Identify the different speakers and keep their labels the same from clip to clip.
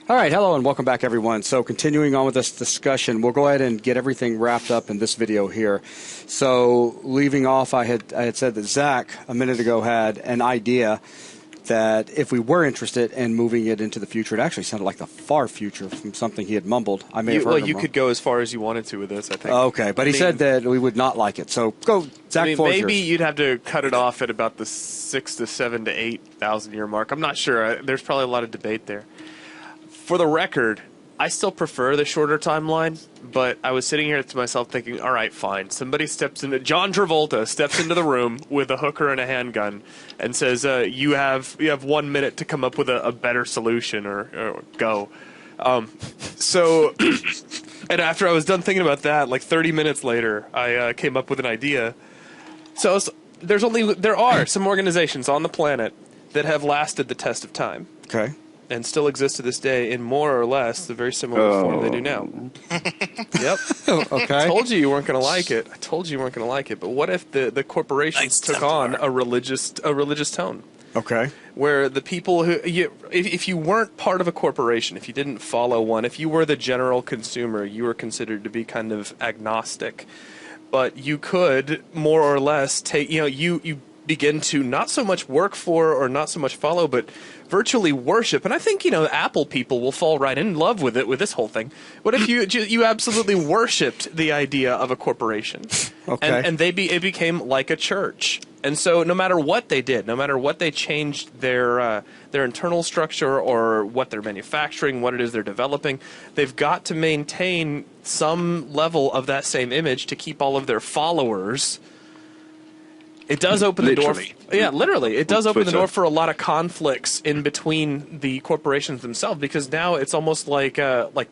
Speaker 1: All right, hello and welcome back, everyone. So continuing on with this discussion, we'll go ahead and get everything wrapped up in this video here. So leaving off, I had said that Zach, a minute ago, had an idea that if we were interested in moving it into the future, it actually sounded like the far future from something he had mumbled. I may have heard him
Speaker 2: you
Speaker 1: wrong.
Speaker 2: could go as far as you wanted to with this, I think.
Speaker 1: Okay, but he said that we would not like it. So go, Zach.
Speaker 2: Maybe you'd have to cut it off at about the 6 to 7 to 8,000 year mark. I'm not sure. There's probably a lot of debate there. For the record, I still prefer the shorter timeline, but I was sitting here to myself thinking, all right, fine. Somebody John Travolta steps into the room with a hooker and a handgun and says, you have 1 minute to come up with a better solution or go. So, and after I was done thinking about that, like 30 minutes later, I came up with an idea. So there are some organizations on the planet that have lasted the test of time.
Speaker 1: Okay.
Speaker 2: And still exist to this day in more or less the very similar form they do now. Yep.
Speaker 1: Okay.
Speaker 2: I told you weren't going to like it. But what if the corporations took on a religious tone?
Speaker 1: Okay.
Speaker 2: Where the people if you weren't part of a corporation, if you didn't follow one, if you were the general consumer, you were considered to be kind of agnostic. But you could more or less take, you begin to not so much work for or not so much follow, but virtually worship. And I think, Apple people will fall right in love with it, with this whole thing. What if you absolutely worshipped the idea of a corporation?
Speaker 1: Okay.
Speaker 2: And it became like a church. And so no matter what they did, no matter what they changed their internal structure or what they're manufacturing, what it is they're developing, they've got to maintain some level of that same image to keep all of their followers. It does open the door. Literally. It does open the door for a lot of conflicts in between the corporations themselves, because now it's almost like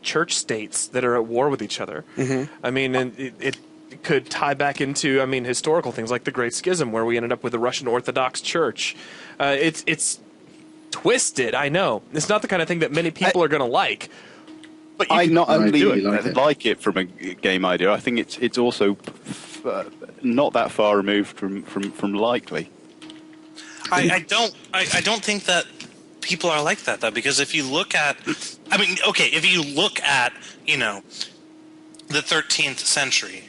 Speaker 2: church states that are at war with each other.
Speaker 1: Mm-hmm.
Speaker 2: I mean, and it could tie back into, historical things like the Great Schism, where we ended up with the Russian Orthodox Church. It's twisted, I know. It's not the kind of thing that many people are going to like. But
Speaker 3: I not only
Speaker 4: like
Speaker 3: it from a game idea, I think it's also not that far removed from likely.
Speaker 4: I don't think that people are like that, though, because if you look at, if you look at, the 13th century,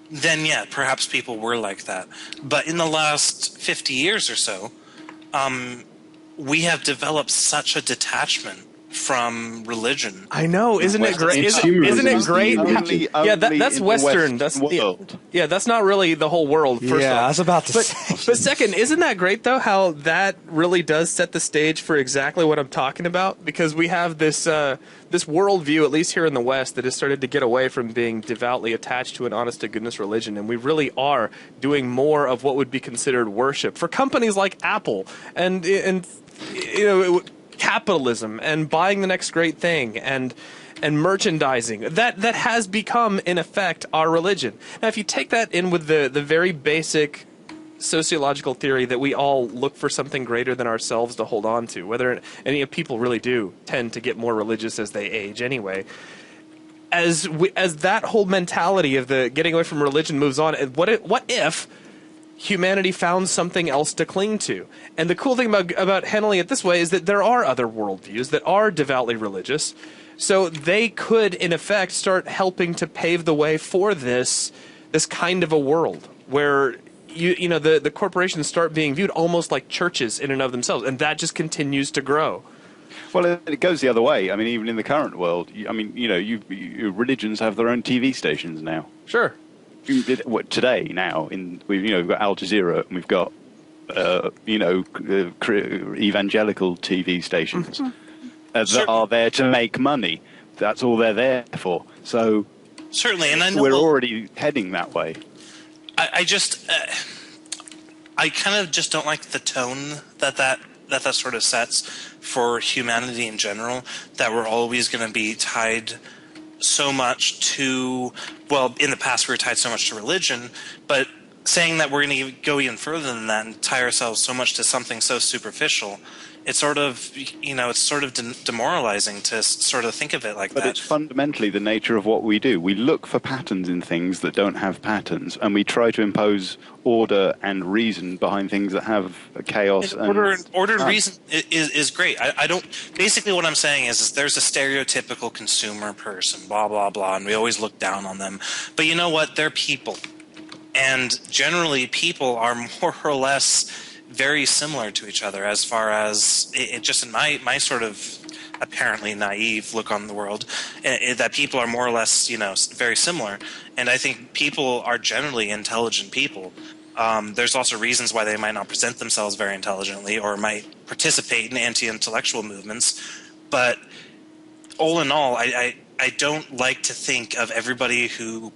Speaker 4: then yeah, perhaps people were like that. But in the last 50 years or so, we have developed such a detachment from religion.
Speaker 2: I know, isn't it great? Isn't it great? That's Western. That's
Speaker 3: world.
Speaker 2: That's not really the whole world. First off.
Speaker 1: I was about to say.
Speaker 2: But second, isn't that great though? How that really does set the stage for exactly what I'm talking about, because we have this worldview, at least here in the West, that has started to get away from being devoutly attached to an honest-to-goodness religion, and we really are doing more of what would be considered worship for companies like Apple and capitalism and buying the next great thing and merchandising. That has become, in effect, our religion. Now, if you take that in with the very basic sociological theory that we all look for something greater than ourselves to hold on to, and people really do tend to get more religious as they age anyway. As that whole mentality of the getting away from religion moves on, what if humanity found something else to cling to? And the cool thing about handling it this way is that there are other worldviews that are devoutly religious, so they could, in effect, start helping to pave the way for this kind of a world where the corporations start being viewed almost like churches in and of themselves, and that just continues to grow.
Speaker 3: Well, it goes the other way. I mean, even in the current world, religions have their own TV stations now.
Speaker 2: Sure.
Speaker 3: Today, now, we've got Al Jazeera and we've got evangelical TV stations that are there to make money. That's all they're there for. So
Speaker 4: certainly, and I know
Speaker 3: we're already heading that way.
Speaker 4: I kind of just don't like the tone that sort of sets for humanity in general, that we're always going to be tied so much to, well, in the past we were tied so much to religion, but saying that we're going to go even further than that and tie ourselves so much to something so superficial, it's sort of, it's sort of demoralizing to sort of think of it like that.
Speaker 3: But it's fundamentally the nature of what we do. We look for patterns in things that don't have patterns, and we try to impose order and reason behind things that have chaos.
Speaker 4: Order and reason is great. I don't. Basically, what I'm saying is there's a stereotypical consumer person, blah blah blah, and we always look down on them. But you know what? They're people, and generally, people are more or less very similar to each other as far as it just in my sort of apparently naive look on the world, that people are more or less very similar, and I think people are generally intelligent people. There's also reasons why they might not present themselves very intelligently or might participate in anti-intellectual movements, but all in all, I don't like to think of everybody who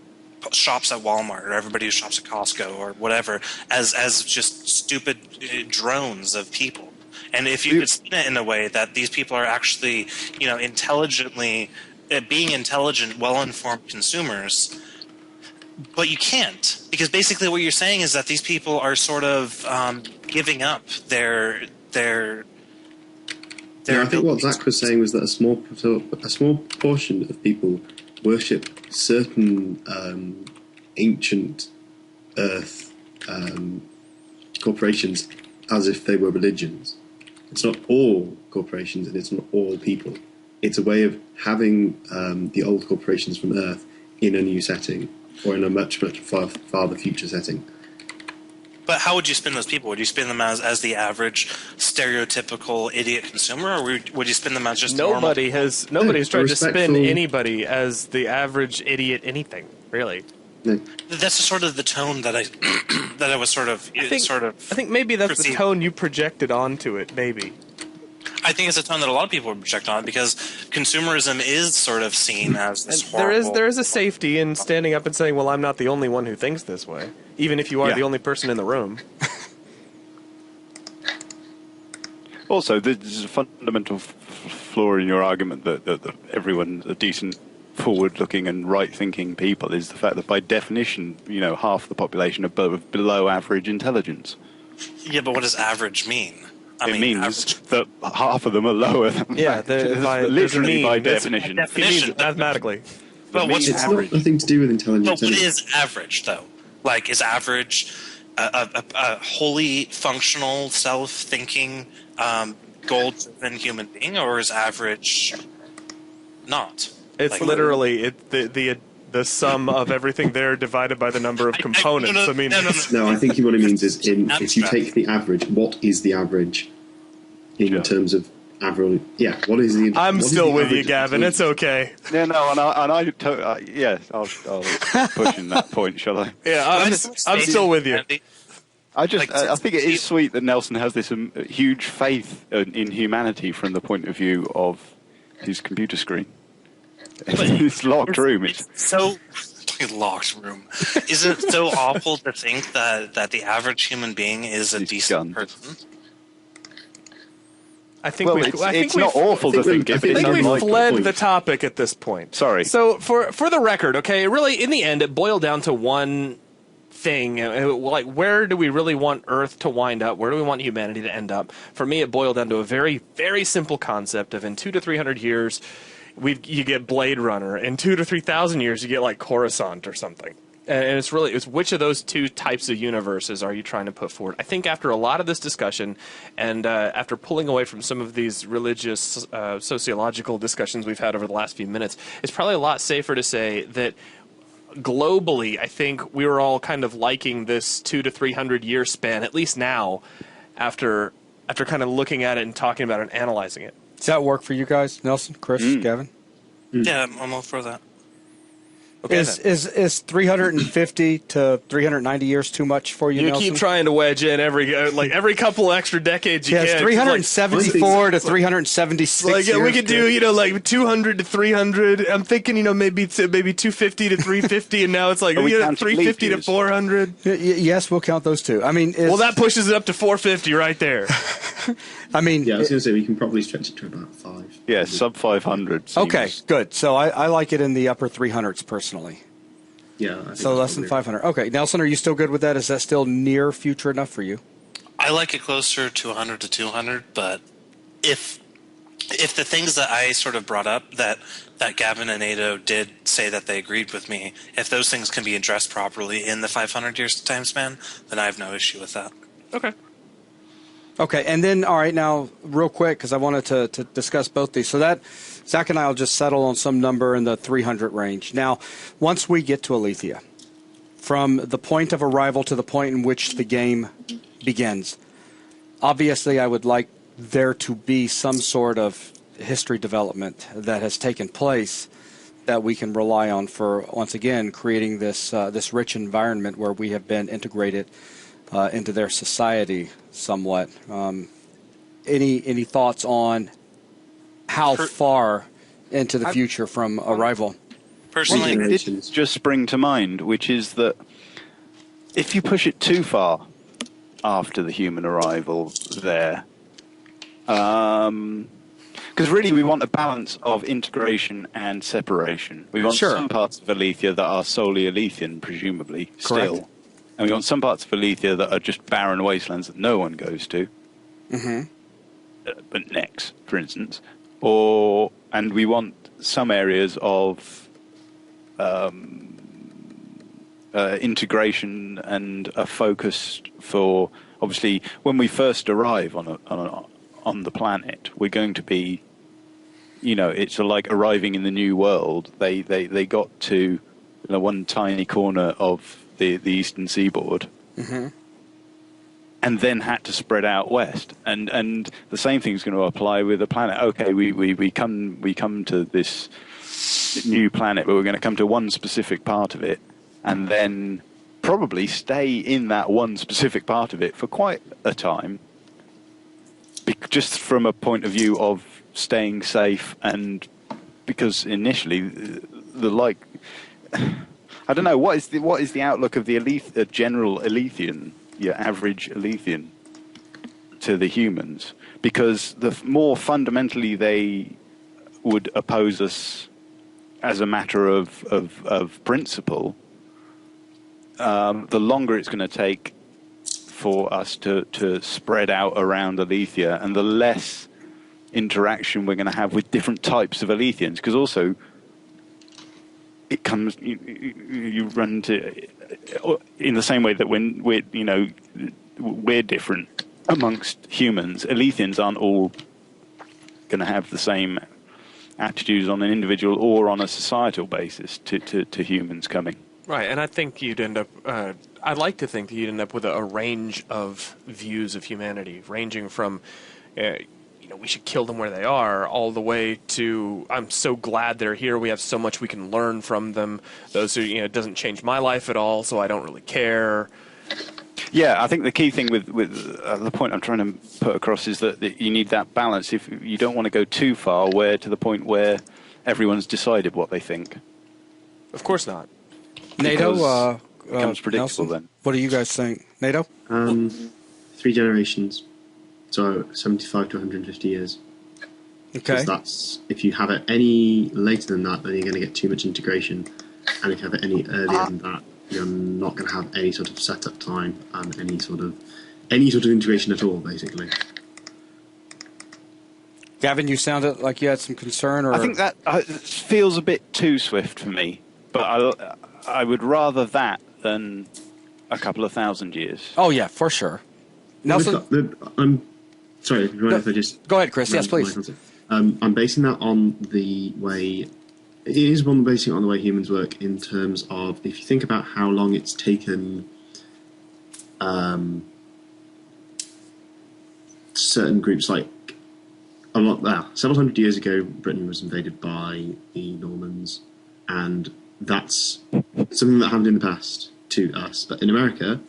Speaker 4: shops at Walmart or everybody who shops at Costco or whatever as just stupid drones of people. And if you could see it in a way that these people are actually, intelligently being intelligent, well-informed consumers, but you can't, because basically what you're saying is that these people are sort of giving up their.
Speaker 5: I think what Zach was saying was that a small portion of people worship certain ancient Earth corporations as if they were religions. It's not all corporations and it's not all people. It's a way of having the old corporations from Earth in a new setting or in a much, much farther future setting.
Speaker 4: But how would you spin those people? Would you spin them as the average stereotypical idiot consumer, or would you spin them as just
Speaker 2: nobody's tried to spin anybody as the average idiot anything, really.
Speaker 5: No.
Speaker 4: That's sort of the tone that I was sort of
Speaker 2: I think maybe that's the tone you projected onto it. Maybe.
Speaker 4: I think it's a tone that a lot of people would project on it because consumerism is sort of seen as this horrible.
Speaker 2: There is a safety in standing up and saying, "Well, I'm not the only one who thinks this way," even if you are the only person in the room.
Speaker 3: Also, there's a fundamental flaw in your argument that everyone's a decent, forward-looking and right-thinking people is the fact that by definition, half the population are below average intelligence.
Speaker 4: Yeah, but what does average mean?
Speaker 3: It means that half of them are lower than literally by definition.
Speaker 2: It means mathematically.
Speaker 4: But what's
Speaker 5: it's not nothing to do with intelligence.
Speaker 4: But what is average, though? Like, is average a wholly functional, self-thinking, goal-driven human being, or is average not?
Speaker 2: It's literally the sum of everything there divided by the number of components.
Speaker 5: No, I think what it means is if you take the average, what is the average in terms of average? Yeah, what is the?
Speaker 2: I'm still with you, Gavin. It's okay.
Speaker 3: Yeah, no, I'll push in that point, shall I?
Speaker 2: Yeah, I'm still with you.
Speaker 3: I think it is sweet that Nelson has this huge faith in humanity from the point of view of his computer screen. This locked room.
Speaker 4: It's so locked room. Is it so awful to think that the average human being is a decent person?
Speaker 2: I think
Speaker 3: it's not awful to think it.
Speaker 2: I think we've fled the topic at this point.
Speaker 3: Sorry.
Speaker 2: So for the record, okay, really in the end, it boiled down to one thing. Like, where do we really want Earth to wind up? Where do we want humanity to end up? For me, it boiled down to a very, very simple concept of in 200 to 300 years. You get Blade Runner. In 2,000 to 3,000 years, you get like Coruscant or something. And it's which of those two types of universes are you trying to put forward? I think after a lot of this discussion, and after pulling away from some of these religious, sociological discussions we've had over the last few minutes, it's probably a lot safer to say that globally, I think we were all kind of liking this 200 to 300 year span, at least now, after kind of looking at it and talking about it and analyzing it.
Speaker 1: Does that work for you guys, Nelson, Chris, Gavin?
Speaker 4: Yeah, I'm all for that.
Speaker 1: Okay, is 350 to 390 years too much for you, Nelson?
Speaker 2: You keep trying to wedge in every couple extra decades you can.
Speaker 1: Yeah, 374 to 376 years.
Speaker 2: We could do 200 to 300. I'm thinking maybe 250 to 350, and now it's like 350 to 400.
Speaker 1: Yes, we'll count those two. I mean,
Speaker 2: that pushes it up to 450 right there.
Speaker 5: I mean, yeah, I was going to say we can probably stretch it to about 5.
Speaker 3: Yeah, sub 500.
Speaker 1: Okay, good. So I like it in the upper 300s personally.
Speaker 5: Yeah. I think
Speaker 1: So
Speaker 5: that's
Speaker 1: less than
Speaker 5: probably
Speaker 1: 500. Okay, Nelson, are you still good with that? Is that still near future enough for you?
Speaker 4: I like it closer to 100 to 200, but if the things that I sort of brought up that Gavin and Ado did say that they agreed with me, if those things can be addressed properly in the 500 years time span, then I have no issue with that.
Speaker 2: Okay.
Speaker 1: Okay, and then, all right, now, real quick, because I wanted to discuss both these. So that, Zach and I will just settle on some number in the 300 range. Now, once we get to Alethea, from the point of arrival to the point in which the game begins, obviously I would like there to be some sort of history development that has taken place that we can rely on for, once again, creating this this rich environment where we have been integrated into their society somewhat. Any thoughts on how far into the future from arrival?
Speaker 4: Personally,
Speaker 3: One thing did just spring to mind, which is that if you push it too far after the human arrival there, because really we want a balance of integration and separation. We want some parts of Alethea that are solely Alethean, presumably, still. And we want some parts of Alethea that are just barren wastelands that no one goes to. But Nex, for instance. And we want some areas of integration and a focus for, obviously, when we first arrive on the planet, we're going to be, it's like arriving in the new world. They got to one tiny corner of the eastern seaboard, and then had to spread out west. And the same thing is going to apply with the planet. Okay, we come to this new planet, but we're going to come to one specific part of it, and then probably stay in that one specific part of it for quite a time, just from a point of view of staying safe, and because initially I don't know, what is the outlook of the general Alethian, your average Alethian, to the humans? Because the more fundamentally they would oppose us as a matter of principle, the longer it's going to take for us to spread out around Alethea, and the less interaction we're going to have with different types of Alethians. Because also, it comes, you run into, in the same way that when we're different amongst humans, Alethians aren't all going to have the same attitudes on an individual or on a societal basis to humans coming.
Speaker 2: Right, and I think you'd end up, I'd like to think that you'd end up with a range of views of humanity, ranging from, we should kill them where they are, all the way to, I'm so glad they're here, we have so much we can learn from them. Those who, it doesn't change my life at all, so I don't really care.
Speaker 3: Yeah, I think the key thing with the point I'm trying to put across is that you need that balance. If you don't want to go too far, to the point where everyone's decided what they think.
Speaker 2: Of course not.
Speaker 1: NATO,
Speaker 3: it becomes predictable
Speaker 1: Nelson,
Speaker 3: then.
Speaker 1: what do you guys think? NATO?
Speaker 5: 3 generations, so 75 to 150 years.
Speaker 1: Okay.
Speaker 5: That's, if you have it any later than that, then you're going to get too much integration, and if you have it any earlier than that, you're not going to have any sort of setup time and any sort of integration at all, basically.
Speaker 1: Gavin, you sounded like you had some concern, or
Speaker 3: I think that feels a bit too swift for me, but I would rather that than a couple of thousand years.
Speaker 1: Oh yeah, for sure. Nelson,
Speaker 5: I'm sorry. If I just
Speaker 1: go ahead, Chris. Yes, please.
Speaker 5: I'm basing that on the way. It is one basing it on the way humans work in terms of, if you think about how long it's taken certain groups, like several hundred years ago, Britain was invaded by the Normans, and that's something that happened in the past to us. But in America,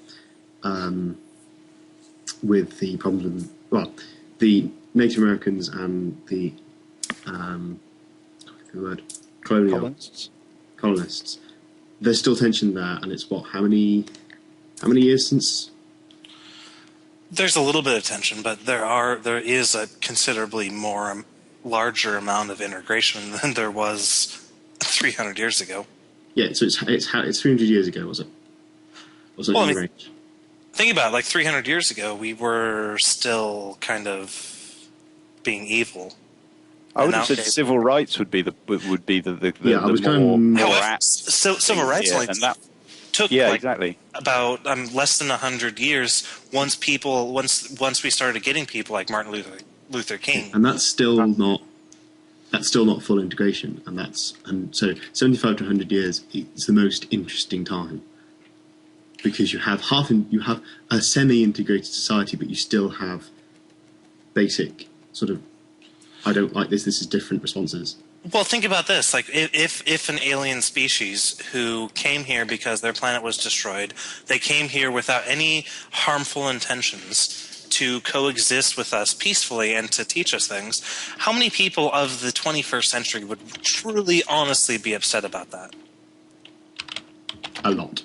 Speaker 5: with the problems with, the Native Americans and the colonists, there's still tension there, and it's how many years since?
Speaker 4: There's a little bit of tension, but there is a considerably larger amount of integration than there was 300 years ago.
Speaker 5: Yeah, so it's 300 years ago, was it? Was it
Speaker 4: Well, I
Speaker 5: in
Speaker 4: mean,
Speaker 5: range?
Speaker 4: think about it, like 300 years ago, we were still kind of being evil.
Speaker 3: I would
Speaker 4: And
Speaker 3: have said
Speaker 4: nowadays-
Speaker 3: civil rights would be the
Speaker 5: Yeah, I was
Speaker 3: more,
Speaker 5: going-
Speaker 3: more
Speaker 4: However,
Speaker 3: apt.
Speaker 4: civil rights
Speaker 3: Yeah,
Speaker 4: only
Speaker 3: and that,
Speaker 4: took
Speaker 3: yeah,
Speaker 4: like
Speaker 3: exactly.
Speaker 4: about less than 100 years once we started getting people like Martin Luther King.
Speaker 5: And that's still not full integration, and so 75 to 100 years is the most interesting time because you have a semi-integrated society, but you still have basic sort of I don't like this is different responses.
Speaker 4: Well, think about this. Like, if an alien species who came here because their planet was destroyed, they came here without any harmful intentions to coexist with us peacefully and to teach us things, how many people of the 21st century would truly, honestly be upset about that?
Speaker 5: A lot.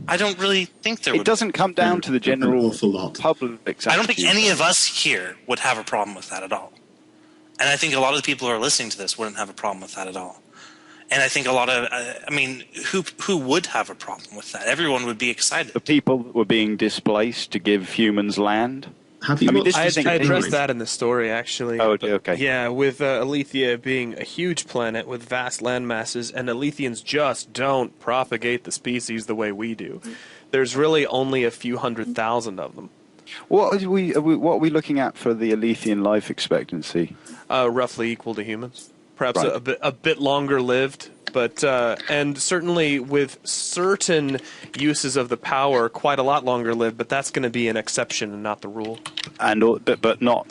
Speaker 4: I don't really think there would.
Speaker 3: It doesn't come down to the general
Speaker 5: An awful lot.
Speaker 3: public's
Speaker 4: I don't think
Speaker 3: attitude.
Speaker 4: any of us here would have a problem with that at all. And I think a lot of the people who are listening to this wouldn't have a problem with that at all. And I think a lot of, I mean, who would have a problem with that? Everyone would be excited.
Speaker 3: The people that were being displaced to give humans land.
Speaker 5: Have you
Speaker 3: I mean,
Speaker 5: watched
Speaker 3: this is
Speaker 2: I addressed
Speaker 5: Anyway,
Speaker 2: that in the story, actually.
Speaker 3: Oh, okay.
Speaker 2: Yeah, with Alethea being a huge planet with vast land masses, and Alethians just don't propagate the species the way we do. There's really only a few 100,000 of them.
Speaker 3: What are we looking at for the Alethian life expectancy?
Speaker 2: Roughly equal to humans, perhaps
Speaker 3: Right.
Speaker 2: a bit longer lived, but and certainly with certain uses of the power, quite a lot longer lived. But that's going to be an exception and not the rule.
Speaker 3: And but not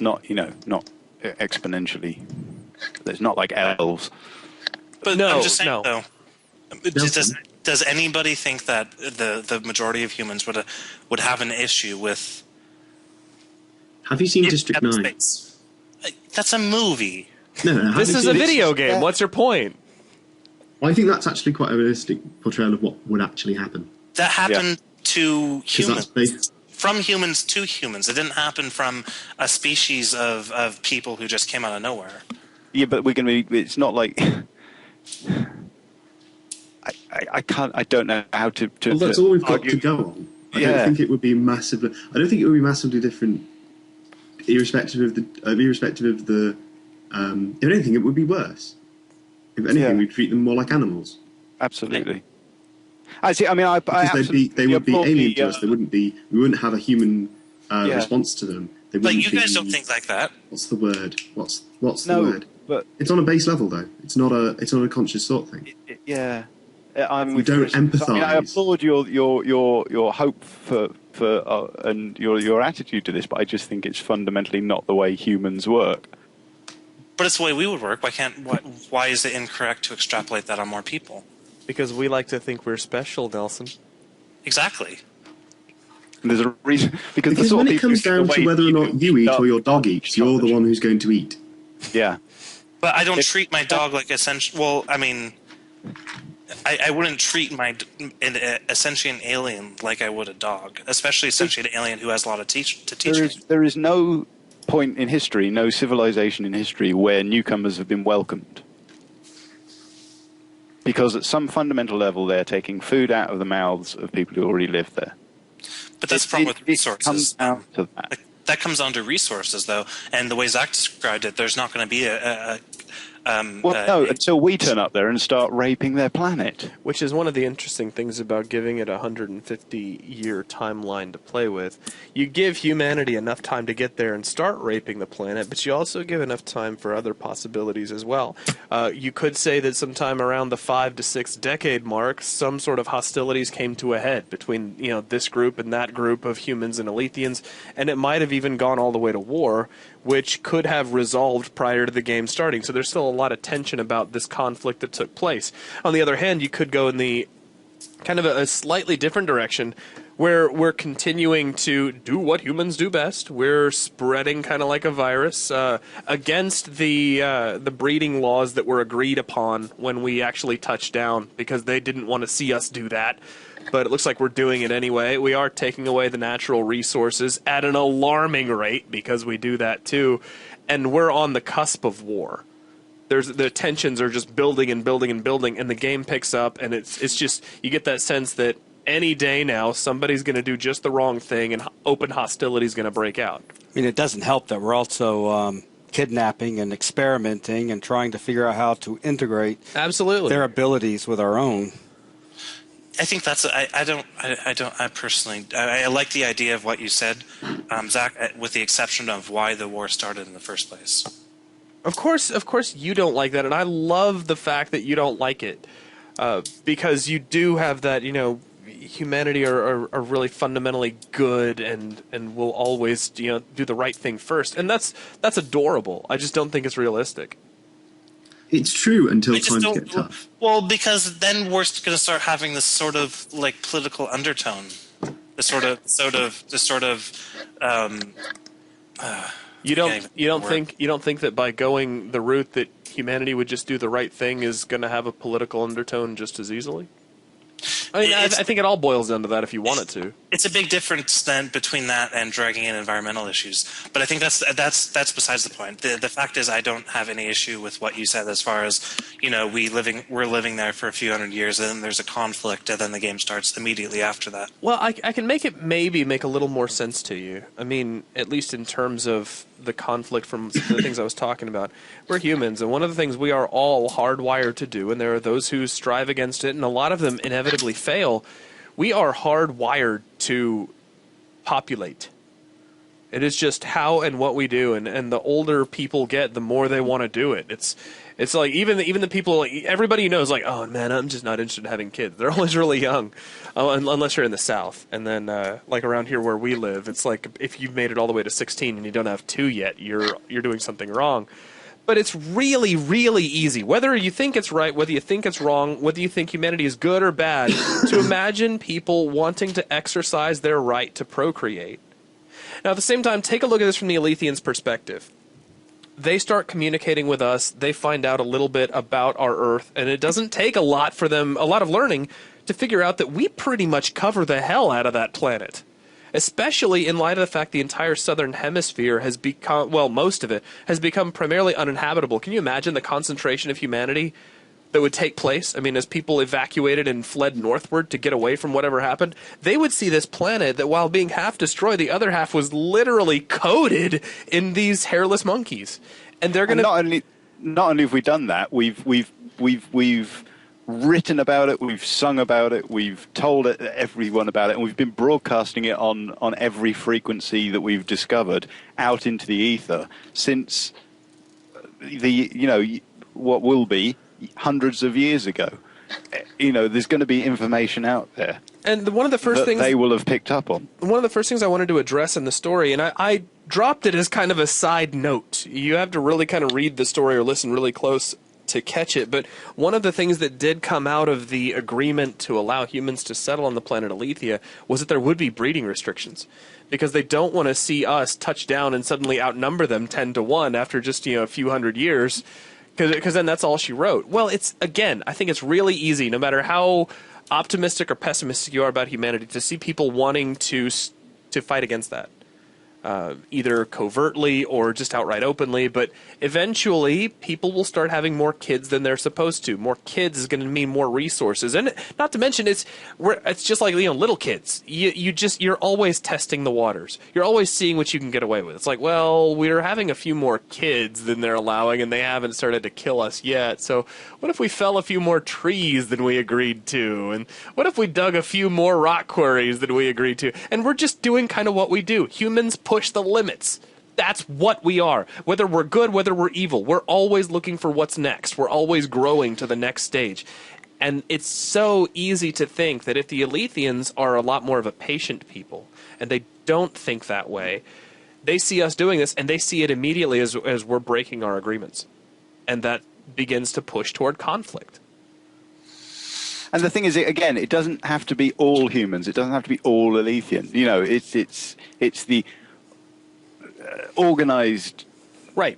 Speaker 3: exponentially. It's not like elves.
Speaker 4: But
Speaker 2: No,
Speaker 4: I'm just saying,
Speaker 2: no.
Speaker 4: though, does anybody think that the majority of humans would have an issue with
Speaker 5: Have you seen
Speaker 4: it
Speaker 5: District
Speaker 4: at
Speaker 5: 9?
Speaker 4: space? That's a movie.
Speaker 5: No, have
Speaker 2: This
Speaker 5: you
Speaker 2: is
Speaker 5: seen
Speaker 2: a
Speaker 5: it?
Speaker 2: video game. What's your point?
Speaker 5: I think that's actually quite a realistic portrayal of what would actually happen.
Speaker 4: That happened to
Speaker 5: 'Cause that's
Speaker 4: humans.
Speaker 5: based,
Speaker 4: From humans to humans. It didn't happen from a species of people who just came out of nowhere.
Speaker 3: Yeah, but we're going to be. It's not like. I can't. I don't know how to.
Speaker 5: well, that's all we've got
Speaker 3: argue.
Speaker 5: to go on. I
Speaker 3: Yeah.
Speaker 5: don't think it would be massively. I don't think it would be massively different, irrespective of the. If anything, it would be worse. If anything,
Speaker 3: Yeah.
Speaker 5: we'd treat them more like animals
Speaker 3: Absolutely. I see. I mean, I
Speaker 5: because they would be
Speaker 3: applaud
Speaker 5: alien
Speaker 3: the,
Speaker 5: to us. They wouldn't be. We wouldn't have a human
Speaker 3: Yeah.
Speaker 5: response to them. They
Speaker 4: But
Speaker 5: wouldn't
Speaker 4: you guys
Speaker 5: be-
Speaker 4: don't think like that.
Speaker 5: What's the word? What's the
Speaker 3: No,
Speaker 5: word?
Speaker 3: but
Speaker 5: It's on a base level though. It's not a conscious thought thing.
Speaker 3: yeah, I'm
Speaker 5: You
Speaker 3: with
Speaker 5: don't
Speaker 3: Chris. I mean, I
Speaker 5: empathise.
Speaker 3: applaud your hope for and your attitude to this, but I just think it's fundamentally not the way humans work.
Speaker 4: But it's the way we would work. Why is it incorrect to extrapolate that on more people?
Speaker 2: Because we like to think we're special, Nelson.
Speaker 4: Exactly.
Speaker 3: And there's a reason because the
Speaker 5: Because
Speaker 3: sort
Speaker 5: when
Speaker 3: of
Speaker 5: it
Speaker 3: people
Speaker 5: comes
Speaker 3: who
Speaker 5: down
Speaker 3: think
Speaker 5: to
Speaker 3: the way
Speaker 5: whether or not you eat or your dog eats, you're the one who's going to eat.
Speaker 3: Yeah.
Speaker 4: But I don't treat my dog like essentially. Well, I mean, I wouldn't treat essentially an alien like I would a dog, especially essentially an alien who has a lot to teach me.
Speaker 3: There is no point in history, no civilization in history where newcomers have been welcomed. Because at some fundamental level, they're taking food out of the mouths of people who already live there.
Speaker 4: But that's the problem with
Speaker 3: It
Speaker 4: resources.
Speaker 3: comes down to that.
Speaker 4: That comes down to resources, though, and the way Zach described it, there's not going to be
Speaker 3: No, until we turn up there and start raping their planet.
Speaker 2: Which is one of the interesting things about giving it a 150-year timeline to play with. You give humanity enough time to get there and start raping the planet, but you also give enough time for other possibilities as well. You could say that sometime around the 5 to 6 decade mark, some sort of hostilities came to a head between this group and that group of humans and Alethians, and it might have even gone all the way to war, which could have resolved prior to the game starting. So there's still a lot of tension about this conflict that took place. On the other hand, you could go in the kind of a slightly different direction where we're continuing to do what humans do best. We're spreading kind of like a virus against the breeding laws that were agreed upon when we actually touched down, because they didn't want to see us do that. But it looks like we're doing it anyway. We are taking away the natural resources at an alarming rate, because we do that too. And we're on the cusp of war. the tensions are just building and building and building, and the game picks up, and it's just, you get that sense that any day now somebody's going to do just the wrong thing, and open hostility is going to break out.
Speaker 1: I mean, it doesn't help that we're also kidnapping and experimenting and trying to figure out how to integrate
Speaker 2: Absolutely
Speaker 1: their abilities with our own.
Speaker 4: I think that's I personally like the idea of what you said, Zach, with the exception of why the war started in the first place.
Speaker 2: Of course you don't like that, and I love the fact that you don't like it, because you do have that, humanity are really fundamentally good and will always, do the right thing first, and that's adorable. I just don't think it's realistic.
Speaker 5: It's true until times get tough.
Speaker 4: Well, because then we're going to start having this sort of like political undertone, this sort of. You don't think that by going the route that humanity would just do the right thing is going to have a political undertone just as easily? I mean, I think it all boils down to that if you want it to. It's a big difference then between that and dragging in environmental issues. But I think that's besides the point. The fact is, I don't have any issue with what you said as far as, we're living there for a few hundred years, and then there's a conflict, and then the game starts immediately after that. Well, I can make it maybe make a little more sense to you. I mean, at least in terms of the conflict from the things I was talking about. We're humans, and one of the things we are all hardwired to do, and there are those who strive against it, and a lot of them inevitably fail, we are hardwired to populate. It is just how and what we do, and the older people get, the more they want to do it. It's like even the people, like, everybody you know is like, oh man, I'm just not interested in having kids. They're always really young, unless you're in the South. And then like around here where we live, it's like if you've made it all the way to 16 and you don't have 2 yet, you're doing something wrong. But it's really, really easy, whether you think it's right, whether you think it's wrong, whether you think humanity is good or bad, to imagine people wanting to exercise their right to procreate. Now, at the same time, take a look at this from the Alethians' perspective. They start communicating with us, they find out a little bit about our Earth, and it doesn't take a lot for them, a lot of learning, to figure out that we pretty much cover the hell out of that planet. Especially in light of the fact the entire southern hemisphere has become, well, most of it, has become primarily uninhabitable. Can you imagine the concentration of humanity that would take place? I mean, as people evacuated and fled northward to get away from whatever happened, they would see this planet that, while being half destroyed, the other half was literally coated in these hairless monkeys. And they're going to...
Speaker 3: Not only have we done that, we've written about it, we've sung about it, we've told everyone about it, and we've been broadcasting it on every frequency that we've discovered out into the ether since what will be hundreds of years ago. There's going to be information out there,
Speaker 2: and one of the first things
Speaker 3: they will have picked up on.
Speaker 2: One of the first things I wanted to address in the story, and I dropped it as kind of a side note. You have to really kind of read the story or listen really close to catch it, but one of the things that did come out of the agreement to allow humans to settle on the planet Alethea was that there would be breeding restrictions, because they don't want to see us touch down and suddenly outnumber them 10-1 after just a few hundred years, because then that's all she wrote. Well, I think it's really easy, no matter how optimistic or pessimistic you are about humanity, to see people wanting to fight against that. Either covertly or just outright openly, but eventually people will start having more kids than they're supposed to. More kids is going to mean more resources, and not to mention it's just like little kids. You're always testing the waters. You're always seeing what you can get away with. It's like, well, we're having a few more kids than they're allowing, and they haven't started to kill us yet. So what if we fell a few more trees than we agreed to? And what if we dug a few more rock quarries than we agreed to? And we're just doing kind of what we do. Humans push the limits. That's what we are. Whether we're good, whether we're evil, we're always looking for what's next. We're always growing to the next stage. And it's so easy to think that if the Alethians are a lot more of a patient people, and they don't think that way, they see us doing this, and they see it immediately as we're breaking our agreements. And that begins to push toward conflict.
Speaker 3: And the thing is, again, it doesn't have to be all humans. It doesn't have to be all Alethian. It's the organized guy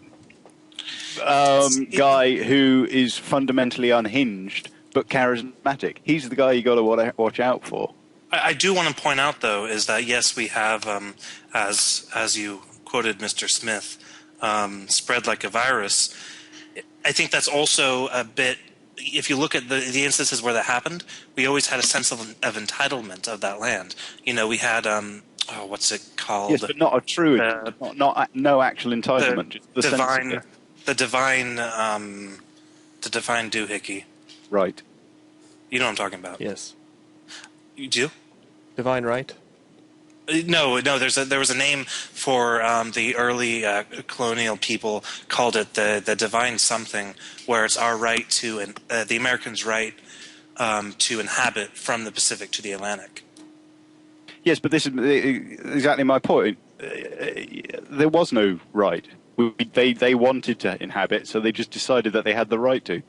Speaker 3: who is fundamentally unhinged but charismatic. He's the guy you got to watch out for.
Speaker 4: I do want to point out, though, is that yes, we have, as you quoted Mr. Smith, spread like a virus. I think that's also a bit. If you look at the instances where that happened, we always had a sense of entitlement of that land. We had what's it called?
Speaker 3: Yes, but not a true, no actual entitlement. Just the
Speaker 4: divine,
Speaker 3: sense of it.
Speaker 4: the divine doohickey.
Speaker 3: Right.
Speaker 4: You know what I'm talking about?
Speaker 2: Yes.
Speaker 4: You do?
Speaker 2: Divine right?
Speaker 4: No. There was a name for the early colonial people called it the divine something, where it's our right to the Americans' right to inhabit from the Pacific to the Atlantic.
Speaker 3: Yes, but this is exactly my point. There was no right. They wanted to inhabit, so they just decided that they had the right to.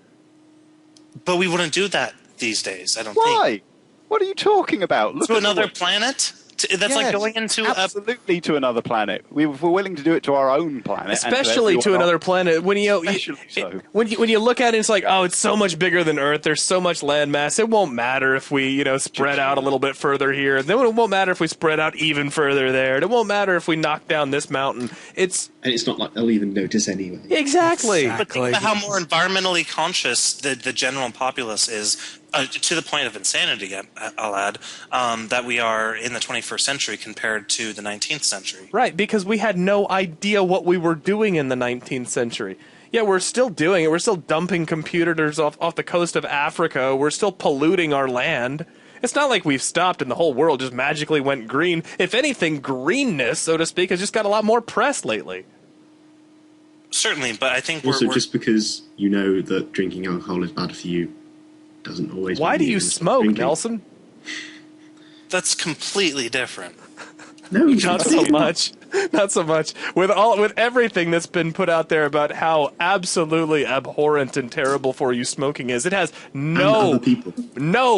Speaker 4: But we wouldn't do that these days, I don't
Speaker 3: Why?
Speaker 4: think.
Speaker 3: What are you talking about?
Speaker 4: To another planet? That's like going into
Speaker 3: absolutely to another planet. We're willing to do it to our own planet,
Speaker 2: especially to another planet. When you when you look at it, it's like, oh, it's so much bigger than Earth. There's so much landmass. It won't matter if we spread out a little bit further here. Then it won't matter if we spread out even further there. It won't matter if we knock down this mountain. And
Speaker 5: it's not like they'll even notice anyway.
Speaker 2: Exactly.
Speaker 4: But think about how more environmentally conscious the general populace is. To the point of insanity, I'll add, that we are in the 21st century compared to the 19th century.
Speaker 2: Right, because we had no idea what we were doing in the 19th century. Yeah, we're still doing it. We're still dumping computers off the coast of Africa. We're still polluting our land. It's not like we've stopped and the whole world just magically went green. If anything, greenness, so to speak, has just got a lot more press lately.
Speaker 4: Certainly, but I think
Speaker 5: also just because you know that drinking alcohol is bad for you doesn't always.
Speaker 2: Why do you smoke,
Speaker 5: drinking.
Speaker 2: Nelson?
Speaker 4: That's completely different.
Speaker 5: No,
Speaker 2: not so much. Not so much. With everything that's been put out there about how absolutely abhorrent and terrible for you smoking is, it has no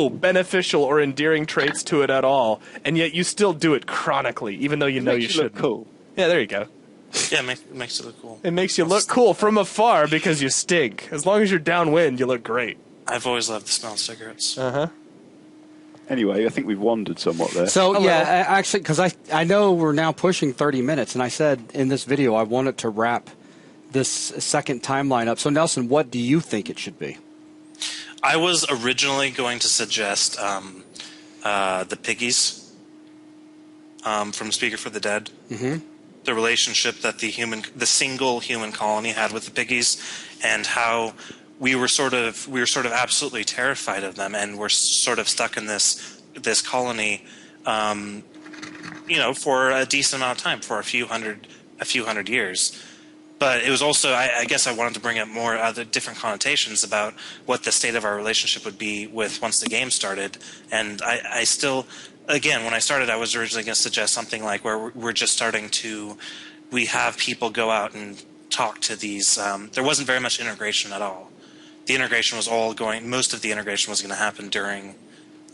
Speaker 2: beneficial or endearing traits to it at all, and yet you still do it chronically, even though you know you shouldn't.
Speaker 3: Cool.
Speaker 2: Yeah, there you go.
Speaker 4: Yeah, it makes it look cool.
Speaker 2: It makes you look cool from afar because you stink. As long as you're downwind, you look great.
Speaker 4: I've always loved the smell of cigarettes.
Speaker 2: Uh-huh.
Speaker 3: Anyway, I think we've wandered somewhat there.
Speaker 1: So, yeah, actually, because I know we're now pushing 30 minutes, and I said in this video I wanted to wrap this second timeline up. So, Nelson, what do you think it should be?
Speaker 4: I was originally going to suggest the piggies from Speaker for the Dead.
Speaker 1: Mm-hmm.
Speaker 4: The relationship that the single human colony had with the piggies, and how we were sort of absolutely terrified of them, and we're sort of stuck in this colony, for a decent amount of time, for a few hundred years. But it was also, I guess, I wanted to bring up more other different connotations about what the state of our relationship would be with once the game started, and I still. Again, when I started, I was originally going to suggest something like where we're just starting to, we have people go out and talk to these. There wasn't very much integration at all. The integration was most of the integration was going to happen during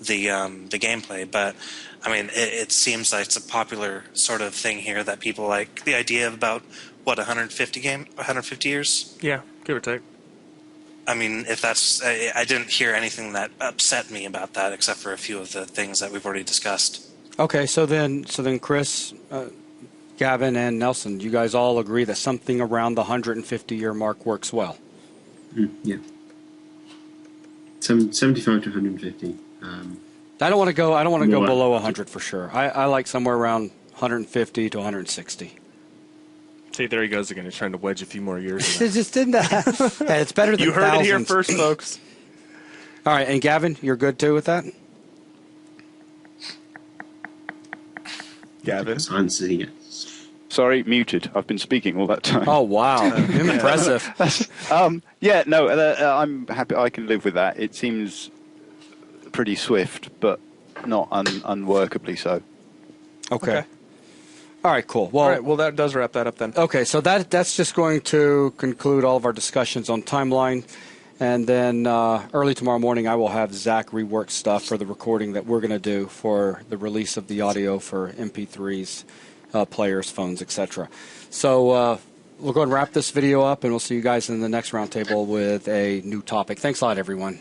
Speaker 4: the gameplay. But I mean, it seems like it's a popular sort of thing here that people like the idea of about 150 years.
Speaker 2: Yeah, give or take.
Speaker 4: I mean, if that's, I didn't hear anything that upset me about that, except for a few of the things that we've already discussed.
Speaker 1: Okay, so then, Chris, Gavin, and Nelson, you guys all agree that something around the 150-year mark works well.
Speaker 5: Yeah, 75 to 150.
Speaker 1: I don't want to go. Below 100 for sure. I like somewhere around 150 to 160.
Speaker 2: See, there he goes again. He's trying to wedge a few more years.
Speaker 1: It just didn't. Hey, it's better than
Speaker 2: you heard
Speaker 1: thousands.
Speaker 2: it here first, folks.
Speaker 1: All right, and Gavin, you're good too with that?
Speaker 2: Gavin?
Speaker 3: Sorry, muted. I've been speaking all that time.
Speaker 1: Oh, wow. Impressive.
Speaker 3: Yeah, no, I'm happy. I can live with that. It seems pretty swift, but not unworkably so.
Speaker 1: Okay. All right, cool. Well,
Speaker 2: all right, well, that does wrap that up then.
Speaker 1: Okay, so that's just going to conclude all of our discussions on timeline. And then early tomorrow morning, I will have Zach rework stuff for the recording that we're going to do for the release of the audio for MP3s, players, phones, etc. So we'll go and wrap this video up, and we'll see you guys in the next roundtable with a new topic. Thanks a lot, everyone.